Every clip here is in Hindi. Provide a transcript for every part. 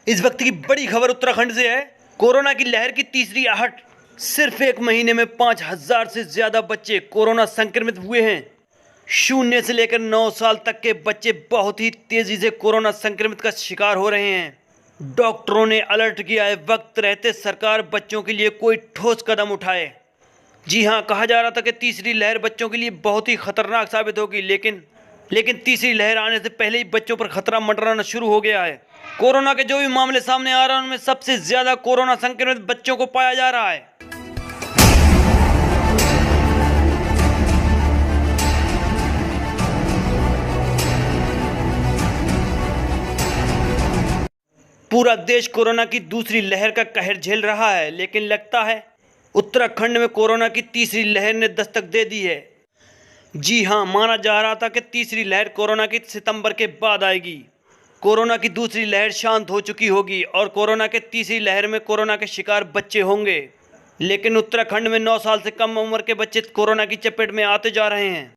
इस वक्त की बड़ी खबर उत्तराखंड से है। कोरोना की लहर की तीसरी आहट। सिर्फ एक महीने में 5,000 से ज्यादा बच्चे कोरोना संक्रमित हुए हैं। 0 से लेकर 9 साल तक के बच्चे बहुत ही तेजी से कोरोना संक्रमित का शिकार हो रहे हैं। डॉक्टरों ने अलर्ट किया है, वक्त रहते सरकार बच्चों के लिए कोई ठोस कदम उठाए। जी हाँ, कहा जा रहा था कि तीसरी लहर बच्चों के लिए बहुत ही खतरनाक साबित होगी, लेकिन तीसरी लहर आने से पहले ही बच्चों पर खतरा मंडराना शुरू हो गया है। कोरोना के जो भी मामले सामने आ रहे हैं उनमें सबसे ज्यादा कोरोना संक्रमित बच्चों को पाया जा रहा है। पूरा देश कोरोना की दूसरी लहर का कहर झेल रहा है, लेकिन लगता है उत्तराखंड में कोरोना की तीसरी लहर ने दस्तक दे दी है। जी हाँ, माना जा रहा था कि तीसरी लहर कोरोना की सितंबर के बाद आएगी। कोरोना की दूसरी लहर शांत हो चुकी होगी और कोरोना के तीसरी लहर में कोरोना के शिकार बच्चे होंगे। लेकिन उत्तराखंड में 9 साल से कम उम्र के बच्चे कोरोना की चपेट में आते जा रहे हैं।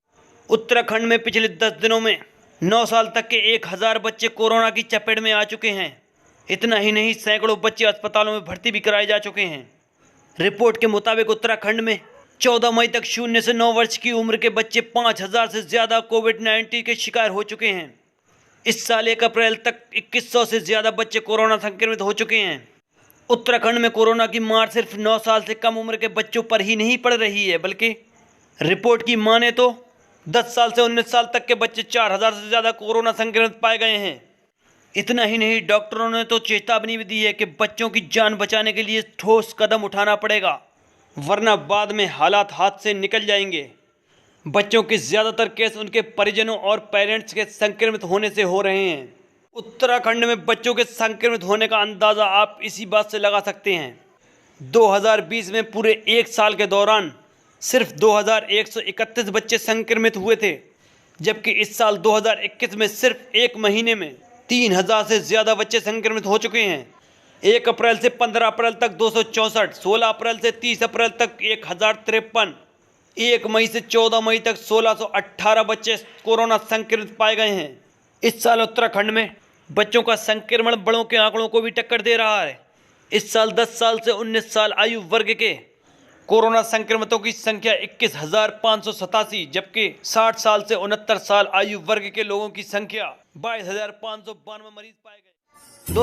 उत्तराखंड में पिछले 10 दिनों में 9 साल तक के 1,000 बच्चे कोरोना की चपेट में आ चुके हैं। इतना ही नहीं, सैकड़ों बच्चे अस्पतालों में भर्ती भी कराए जा चुके हैं। रिपोर्ट के मुताबिक उत्तराखंड में 14 मई तक 0 से 9 वर्ष की उम्र के बच्चे 5,000 से ज़्यादा कोविड-19 के शिकार हो चुके हैं। इस साल 1 अप्रैल तक 2,100 से ज़्यादा बच्चे कोरोना संक्रमित हो चुके हैं। उत्तराखंड में कोरोना की मार सिर्फ 9 साल से कम उम्र के बच्चों पर ही नहीं पड़ रही है, बल्कि रिपोर्ट की माने तो 10 साल से 19 साल तक के बच्चे 4,000 से ज़्यादा कोरोना संक्रमित पाए गए हैं। इतना ही नहीं, डॉक्टरों ने तो चेतावनी भी दी है कि बच्चों की जान बचाने के लिए ठोस कदम उठाना पड़ेगा, वरना बाद में हालात हाथ से निकल जाएंगे। बच्चों के ज़्यादातर केस उनके परिजनों और पेरेंट्स के संक्रमित होने से हो रहे हैं। उत्तराखंड में बच्चों के संक्रमित होने का अंदाज़ा आप इसी बात से लगा सकते हैं। 2020 में पूरे 1 साल के दौरान सिर्फ 2,131 बच्चे संक्रमित हुए थे, जबकि इस साल 2021 में सिर्फ 1 महीने में 3,000 से ज़्यादा बच्चे संक्रमित हो चुके हैं। 1 अप्रैल से 15 अप्रैल तक 264, 16 अप्रैल से 30 अप्रैल तक 1,053, 1 मई से 14 मई तक 1,618 बच्चे कोरोना संक्रमित पाए गए हैं। इस साल उत्तराखंड में बच्चों का संक्रमण बड़ों के आंकड़ों को भी टक्कर दे रहा है। इस साल 10 साल से 19 साल आयु वर्ग के कोरोना संक्रमितों की संख्या 21,587, जबकि 60 साल से 69 साल आयु वर्ग के लोगों की संख्या 22,592 मरीज पाए गए।